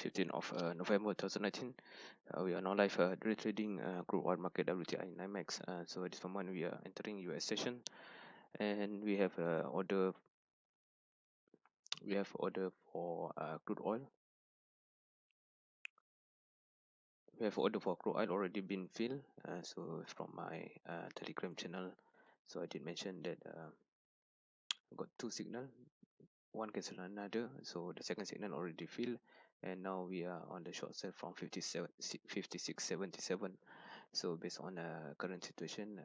15th of November 2019. We are now live trading crude oil market WTI NYMEX. So at this moment we are entering US session, and we have order for crude oil. We have order for crude oil already been filled. So from my Telegram channel, so I did mention that I got two signal, one cancel another, so the second signal already filled, and now we are on the short sell from 56.77. So based on current situation,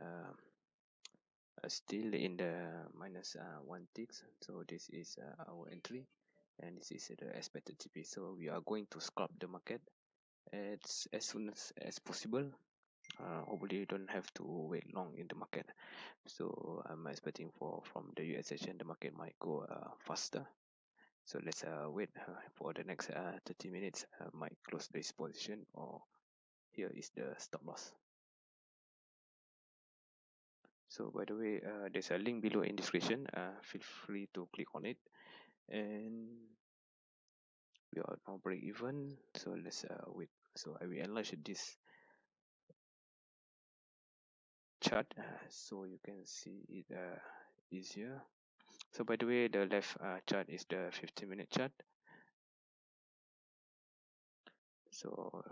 still in the minus 1 ticks. So this is our entry, and this is the expected TP. So we are going to scalp the market as soon as possible. Hopefully you don't have to wait long in the market. So I'm expecting from the US session the market might go faster. So let's wait for the next 30 minutes. Might close this position, or here is the stop loss. So by the way, there's a link below in description. Feel free to click on it. And we are now break even. So let's wait. So I will enlarge this chart so you can see it easier. So by the way, the left chart is the 15-minute chart. So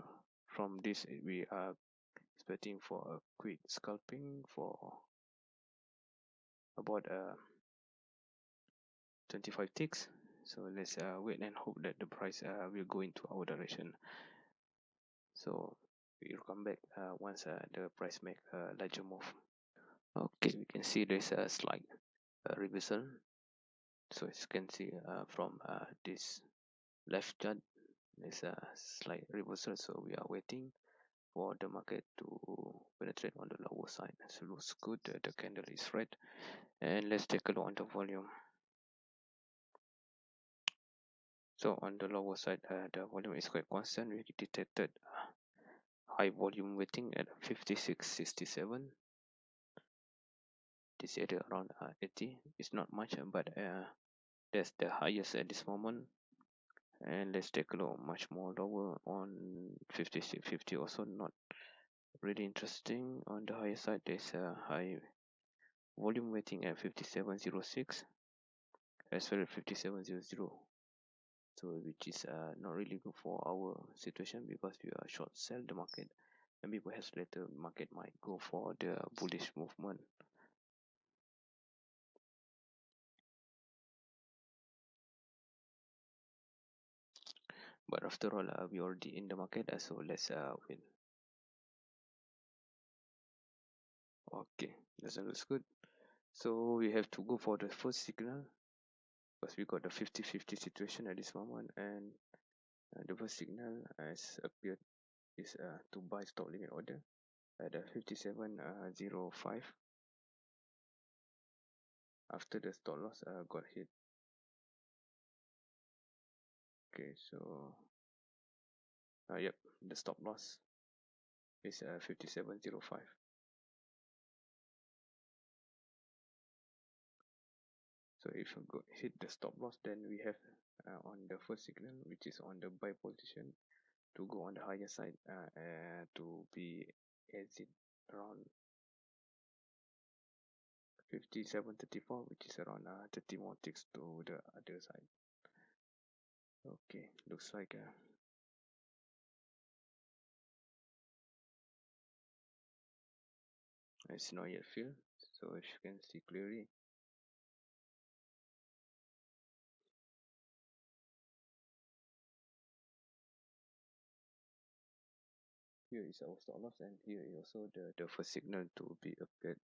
from this we are expecting for a quick scalping for about 25 ticks. So let's wait and hope that the price will go into our direction. So we'll come back once the price make a larger move. Okay, we can see there's a slight reversal. So as you can see from this left chart, there's a slight reversal. So we are waiting for the market to penetrate on the lower side. So looks good. The candle is red, and let's take a look on the volume. So on the lower side, the volume is quite constant. We detected high volume waiting at 56.67. This area around 80. It's not much, but that's the highest at this moment. And let's take a look much more lower on 56.50. Also not really interesting. On the higher side, there's a high volume waiting at 57.06 as well as 57.00. So which is not really good for our situation, because we are short sell the market, and maybe perhaps later market might go for the bullish movement. But after all, we already in the market, so let's win. Okay, that looks good. So we have to go for the first signal, because we got the 50-50 situation at this moment, and the first signal has appeared is to buy stop limit order at 57.05. After the stop loss got hit. Okay, so yep, the stop loss is 57.05. So if you go hit the stop loss, then we have on the first signal, which is on the buy position, to go on the higher side to be exit around 57.34, which is around 30 more ticks to the other side. Okay, looks like it's not yet filled. So if you can see clearly, here is our stop loss, and here is also the first signal to be appeared.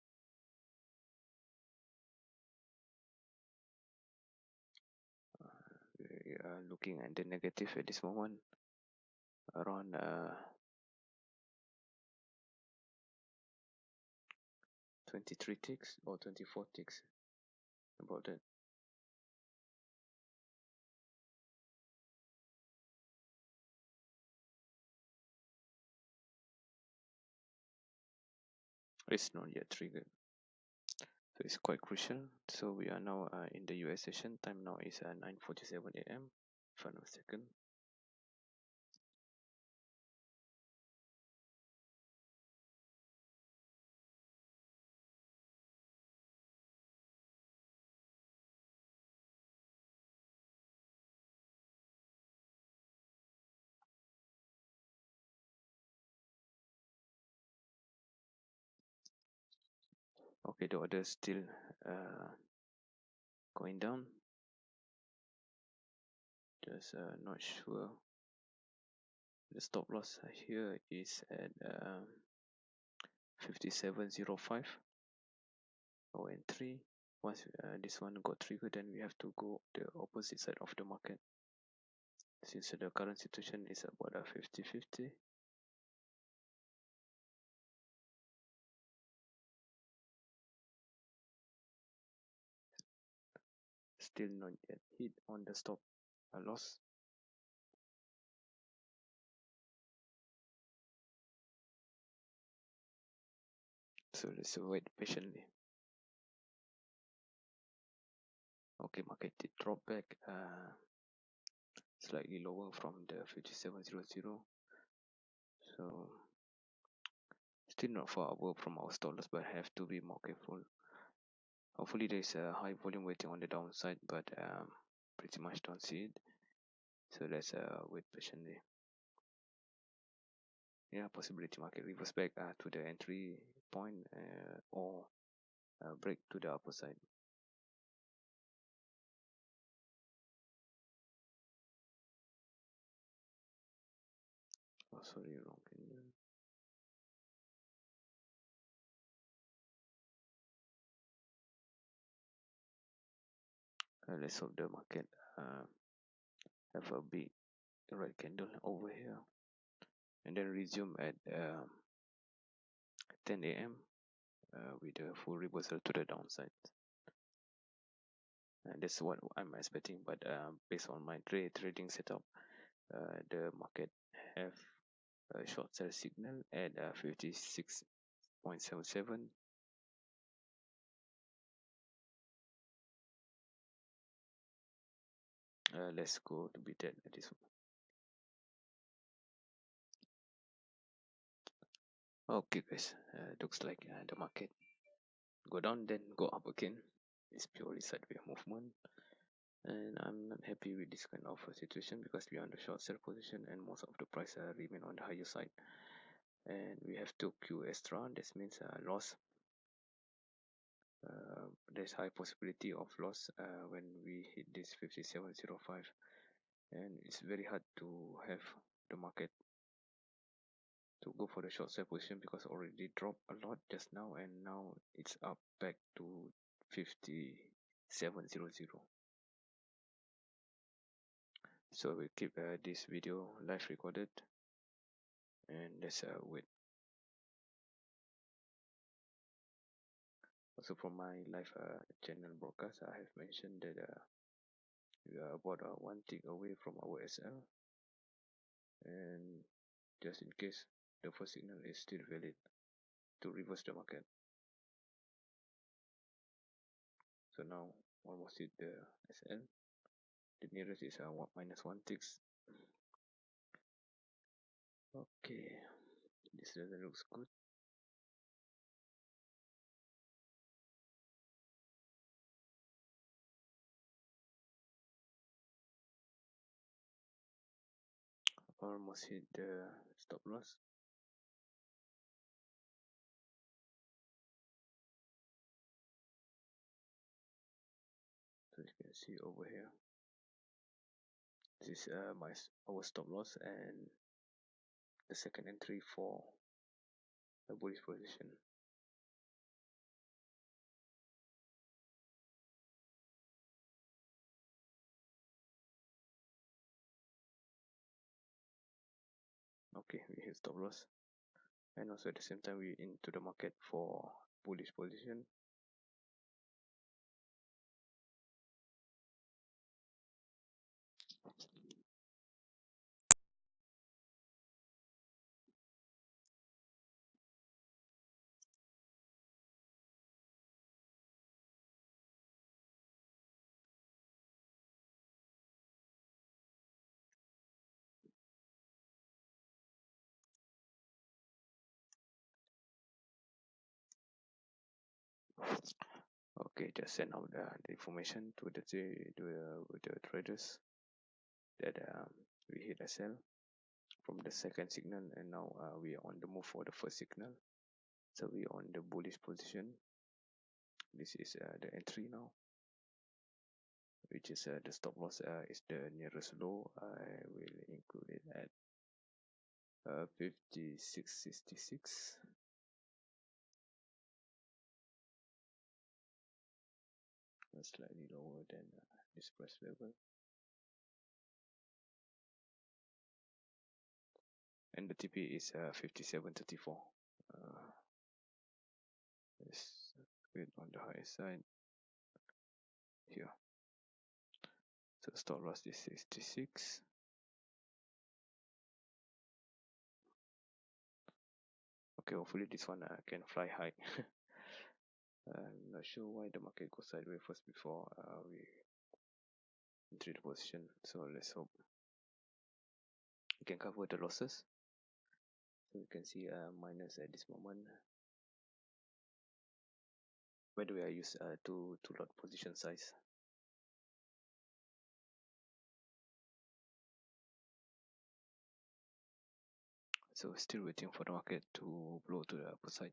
We are looking at the negative at this moment, around 23 ticks or 24 ticks, about that. It's not yet triggered, so it's quite crucial. So we are now in the US session. Time now is 9:47 a.m. if I'm not mistaken. Okay, the order is still going down. Just not sure. The stop loss here is at 57.05 or entry. Once this one got triggered, then we have to go the opposite side of the market. Since the current situation is about a 50-50. Still not yet hit on the stop loss. So let's wait patiently. Okay, market did drop back slightly lower from the 57.00. So still not far above from our stop loss, but have to be more careful. Hopefully there's a high volume waiting on the downside, but pretty much don't see it. So let's wait patiently. Yeah, possibility market reverse back to the entry point or break to the upper side. Oh, sorry, wrong candle. Let's hope the market have a big red candle over here and then resume at 10 a.m. With a full reversal to the downside. That's what I'm expecting, but based on my trading setup, the market have a short sell signal at 56.77. Let's go to beat that at this one. Okay, guys, looks like the market go down then go up again. It's purely sideways movement, and I'm not happy with this kind of situation because we are on the short sell position and most of the price remain on the higher side, and we have to queue extra. That means loss. There's high possibility of loss when we hit this 57.05, and it's very hard to have the market to go for the short sell position because already dropped a lot just now, and now it's up back to 57.00. So we keep this video live recorded, and let's wait. Also from my live channel broadcast, I have mentioned that we are about one tick away from our SL, and just in case the first signal is still valid to reverse the market. So now almost hit the SL. The nearest is minus 1 ticks. Okay, this doesn't looks good. Almost hit the stop loss. So you can see over here, this is our stop loss and the second entry for a bullish position. Okay, we hit stop loss, and also at the same time we into the market for bullish position. Okay, just send out the information to the traders that we hit a sell from the second signal, and now we are on the move for the first signal. So we are on the bullish position. This is the entry now, which is the stop loss is the nearest low. I will include it at 56.66. Slightly lower than this price level, and the TP is 57.34. It's a bit on the high side here. So stop loss is 66. Okay, hopefully this one can fly high. I'm not sure why the market goes sideways first before we enter the position. So let's hope we can cover the losses. So you can see minus at this moment. By the way, I use two lot position size. So still waiting for the market to blow to the upper side.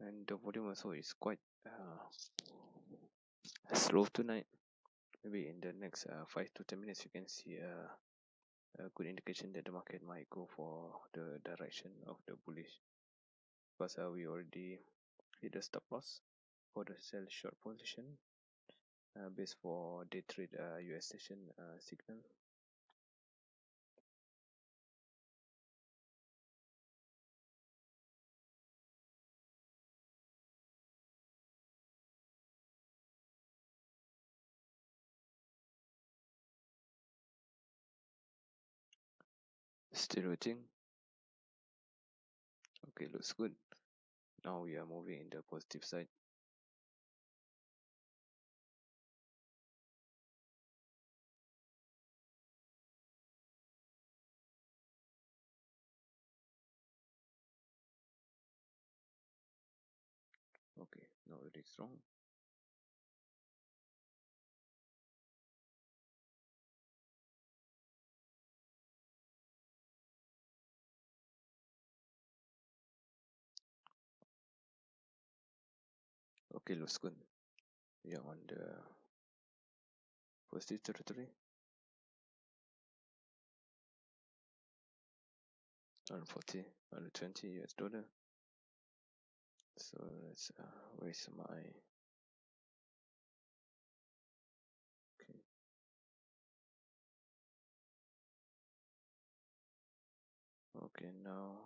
And the volume also is quite slow tonight. Maybe in the next 5 to 10 minutes you can see a good indication that the market might go for the direction of the bullish, because we already hit the stop loss for the sell short position based for day trade US session signal. Still waiting. Okay, looks good. Now we are moving in the positive side. Okay, not really strong. Okay, looks good. We are on the positive territory. 140, 120 US dollar. So let's where's my okay. Okay, now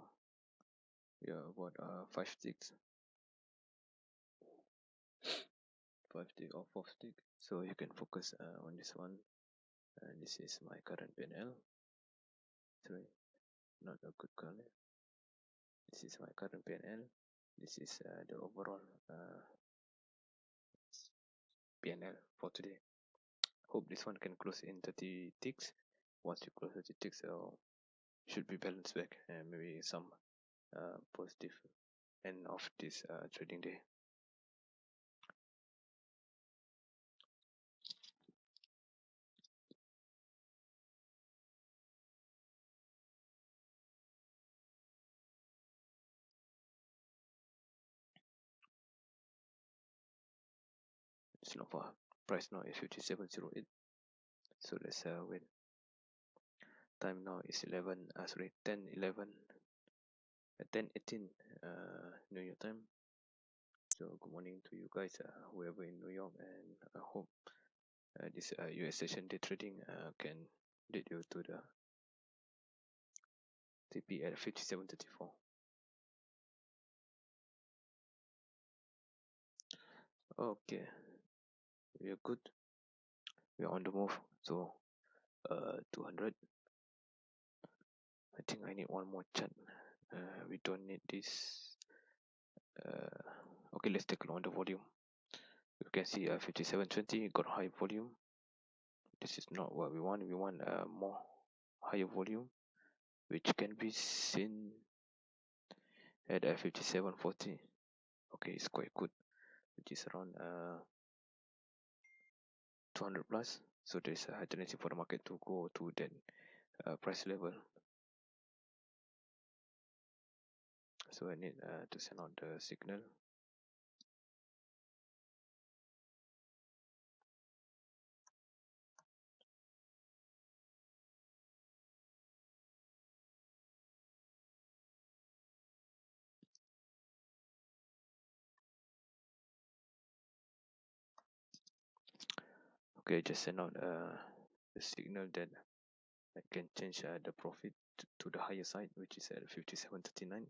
we are about 5 ticks. 5 tick or 4 tick. So you can focus on this one. And this is my current PNL. Sorry, not a good color. This is my current PNL. This is the overall PNL for today. Hope this one can close in 30 ticks. Once you close 30 ticks, should be balanced back, and maybe some positive end of this trading day. It's not far. Price now is 57.08. So let's wait. Time now is 10:11, 10:18 New York time. So good morning to you guys, whoever in New York, and I hope this US session day trading can lead you to the TP at 57.34. Okay, we are good. We are on the move. So 200. I think I need one more chart. We don't need this. Okay, let's take a look at the volume. You can see 57.20 got high volume. This is not what we want. We want more higher volume, which can be seen at 57.40. Okay, it's quite good, which is around 200 plus. So there's a high tendency for the market to go to that price level. So I need to send out the signal. Okay, just send out the signal that I can change the profit to the higher side, which is at 57.39.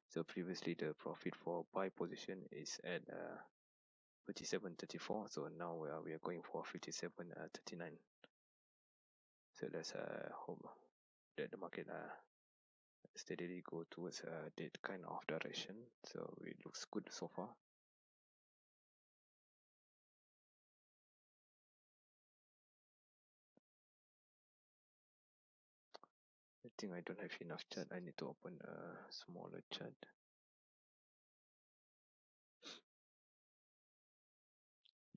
So previously the profit for buy position is at 57.34. So now we are going for 57.39. So let's hope that the market steadily go towards that kind of direction. So it looks good so far. I think I don't have enough chart. I need to open a smaller chart.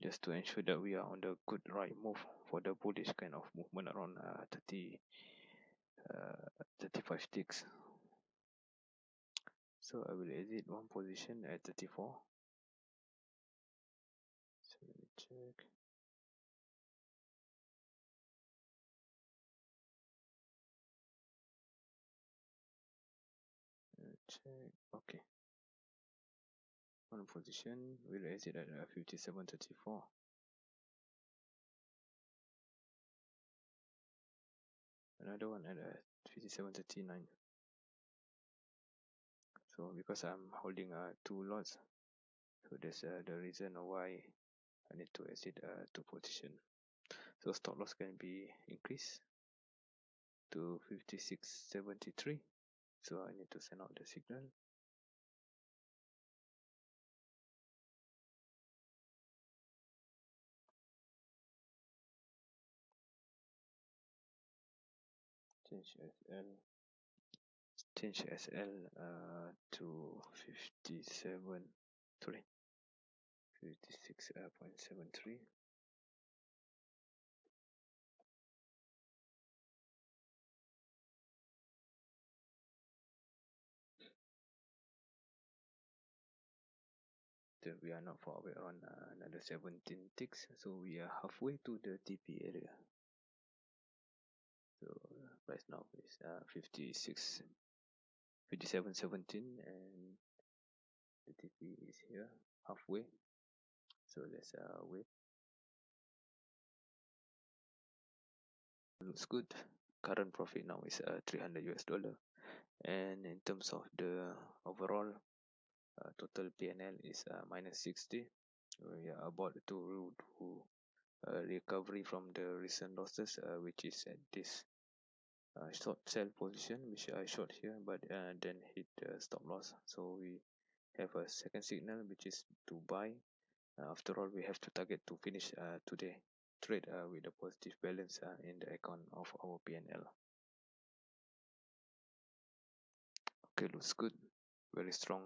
Just to ensure that we are on the good right move for the bullish kind of movement around 35 ticks. So I will exit one position at 34. So let me check. Check. Okay. One position will exit at 57.34. Another one at 57.39. So because I'm holding two lots, so that's the reason why I need to exit two position. So stop loss can be increased to 56.73. So I need to send out the signal. Change SL. Change SL to 57. Sorry, 56.73. We are not far away, around another 17 ticks, so we are halfway to the TP area. So price now is 57.17, and the TP is here halfway. So let's wait. Looks good. Current profit now is 300 US dollar, and in terms of the overall total PNL is minus 60. We are about to do recovery from the recent losses, which is at this short sell position, which I short here, but then hit stop loss. So we have a second signal, which is to buy. After all, we have to target to finish today trade with a positive balance in the account of our PNL. Okay, looks good. Very strong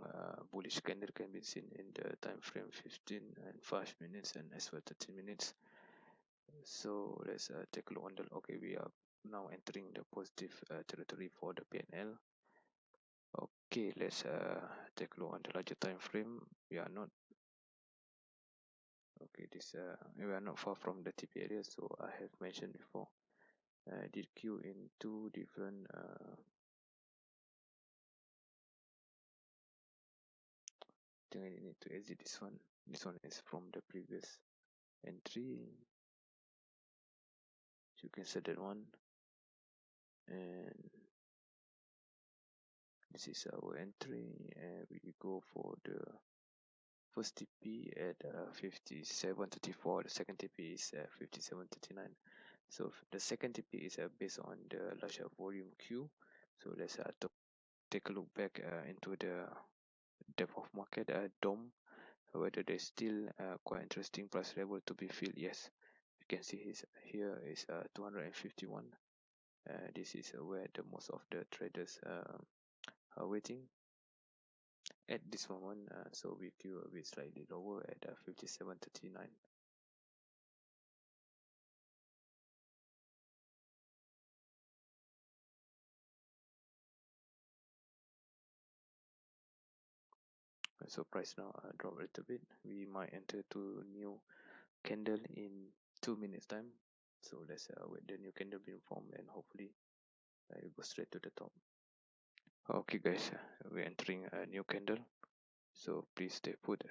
bullish candle can be seen in the time frame 15 and 5 minutes and as well 13 minutes. So let's take a look on the. Okay, we are now entering the positive territory for the PNL. Okay, let's take a look on the larger time frame. We are not okay. We are not far from the TP area, so I have mentioned before. I did queue in two different. I think I need to exit this one. This one is from the previous entry. So you can set that one, and this is our entry, and we go for the first TP at 57.34. The second TP is 57.39. So the second TP is based on the larger volume Q. So let's take a look back into the depth of market DOM, whether there's still quite interesting price level to be filled. Yes, you can see here is 251. This is where the most of the traders are waiting at this moment. So we queue a bit slightly lower at 57.39. So price now drop a little bit. We might enter to new candle in 2 minutes time. So let's wait the new candle being formed, and hopefully it go straight to the top. Okay guys, we're entering a new candle, so please stay put.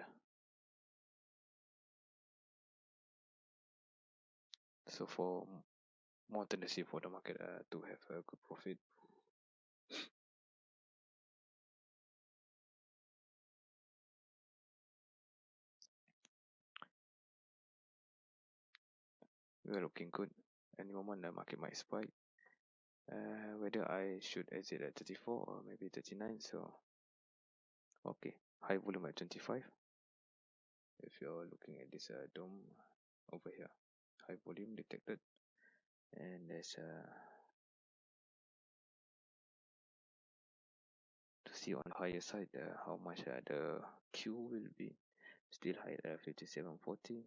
So for more tendency for the market to have a good profit, we're looking good. Any moment the market might spike. Whether I should exit at 34 or maybe 39. So okay, high volume at 25. If you're looking at this dome over here, high volume detected, and there's to see on the higher side how much the Q will be. Still high at 57.40,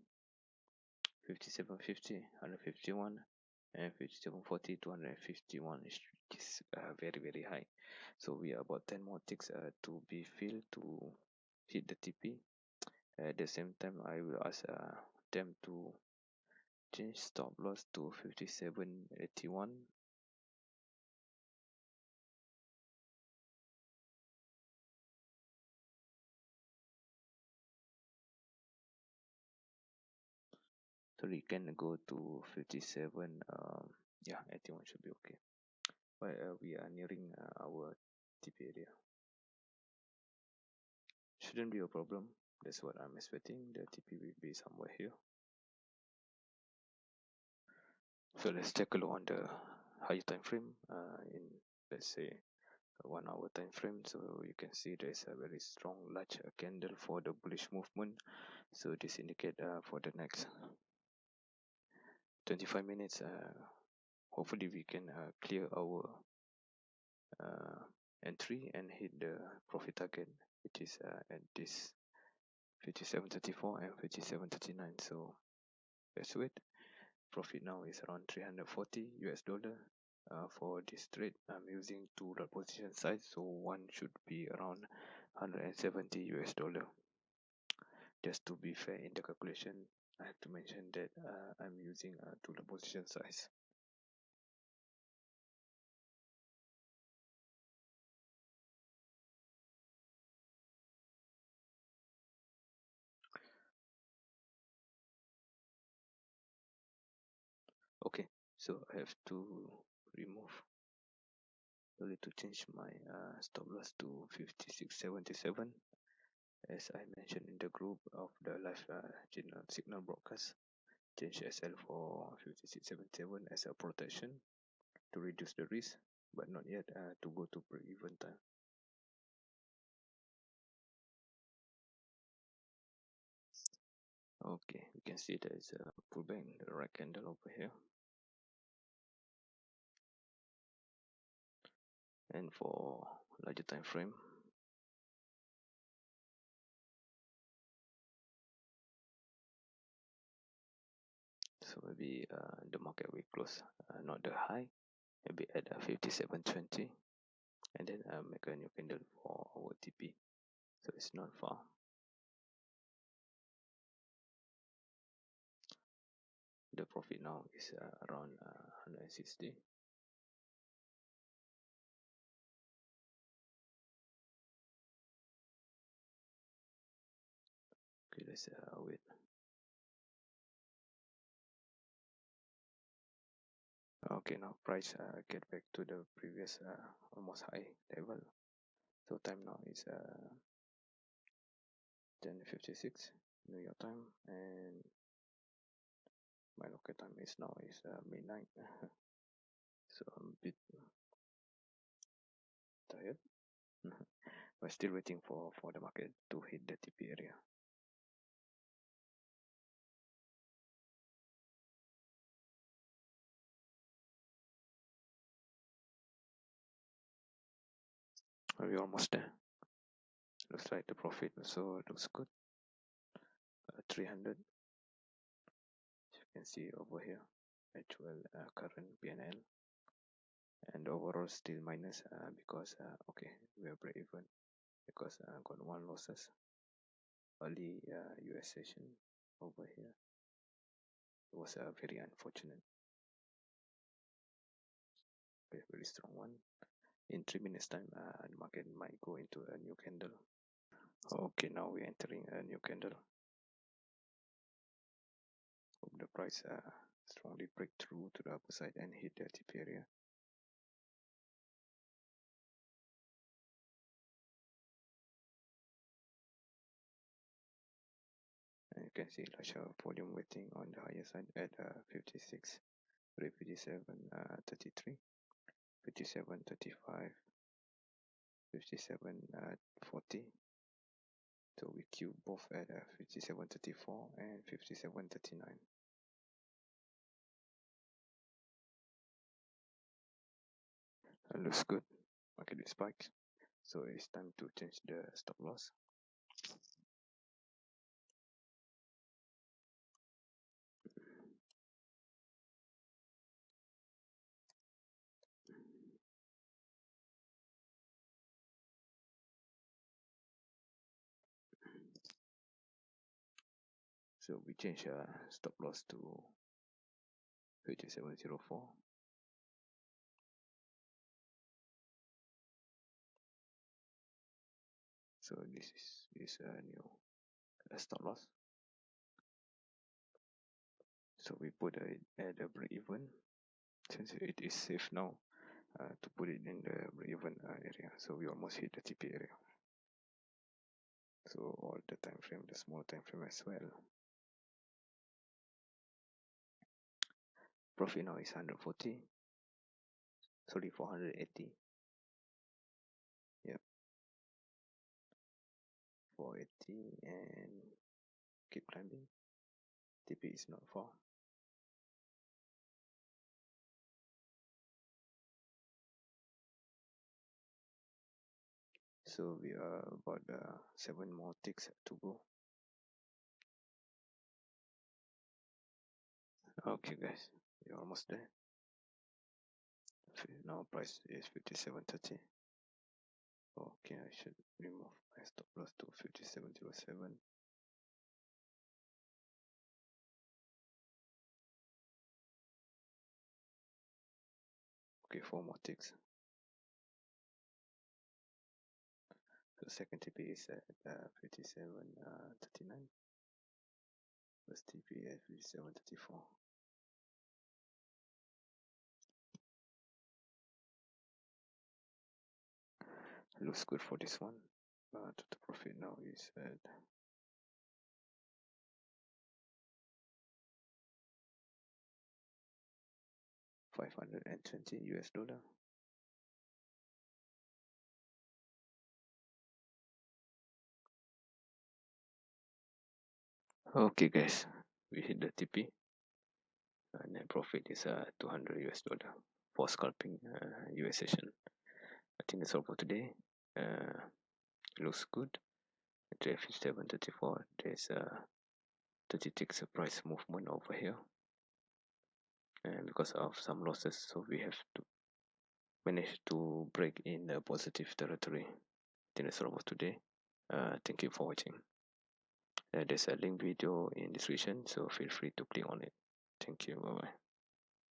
57.50, 151, and 57.40 to 151 is very high. So we are about 10 more ticks to be filled to hit the TP. At the same time, I will ask them to change stop loss to 57.81. So we can go to 57. Yeah, 81 should be okay. But we are nearing our TP area. Shouldn't be a problem. That's what I'm expecting. The TP will be somewhere here. So let's take a look on the higher time frame in, let's say, 1 hour time frame. So you can see there's a very strong large candle for the bullish movement. So this indicate for the next 25 minutes, hopefully we can clear our entry and hit the profit target, which is at this 57.34 and 57.39. So let's wait. Profit now is around 340 US dollar. For this trade, I'm using two lot position size, so one should be around 170 US dollar. Just to be fair in the calculation, I have to mention that I'm using a two lot position size. Okay, so I have to remove, I need to change my stop loss to 56.77. As I mentioned in the group of the live signal broadcast, change SL for 56.77 as a protection to reduce the risk, but not yet to go to break-even time. Okay, you can see there is a pullback in the right candle over here. And for larger time frame, so maybe the market will close not the high, maybe at 57.20, and then make a new candle for our TP. So it's not far. The profit now is around 160. Okay, let's wait. Okay, now price get back to the previous almost high level. So time now is 10:56 New York time, and my local time is now is midnight. So I'm a bit tired. We're still waiting for the market to hit the TP area. We're almost there. Looks like the profit also looks good. 300. You can see over here, actual current PNL, and overall still minus because okay, we are break even because got one losses. early US session over here. It was a very unfortunate, very strong one. In 3 minutes time, the market might go into a new candle. Okay, now we're entering a new candle. Hope the price strongly break through to the upper side and hit the tip area. And you can see larger volume waiting on the higher side at 56, 57, 33, 57, 35, 57, 40. So we queue both at 57.34 and 57.39. Looks good. Market is spiked. So it's time to change the stop loss. So we change stop loss to 57.04. So this is a new stop loss. So we put it at the break even, since it is safe now to put it in the break even area. So we almost hit the TP area. So all the time frame, the small time frame as well. Profit now is 140. Sorry, 480. Yep, 480 and keep climbing. TP is not far. So we are about 7 more ticks to go. Okay guys, we're almost there. Now price is 57.30. Okay, I should remove my stop loss to 57.07. Okay, 4 more ticks. The second TP is at 57.39. First TP at 57.34. Looks good for this one. But the profit now is at $520 US. Okay guys, we hit the TP. Net profit is 200 US dollar for scalping US session. I think that's all for today. Looks good. At 57.34, there's a 30 ticks price movement over here. And because of some losses, so we have to manage to break in the positive territory. I think that's all for today. Thank you for watching. There's a link video in description, so feel free to click on it. Thank you. Bye bye.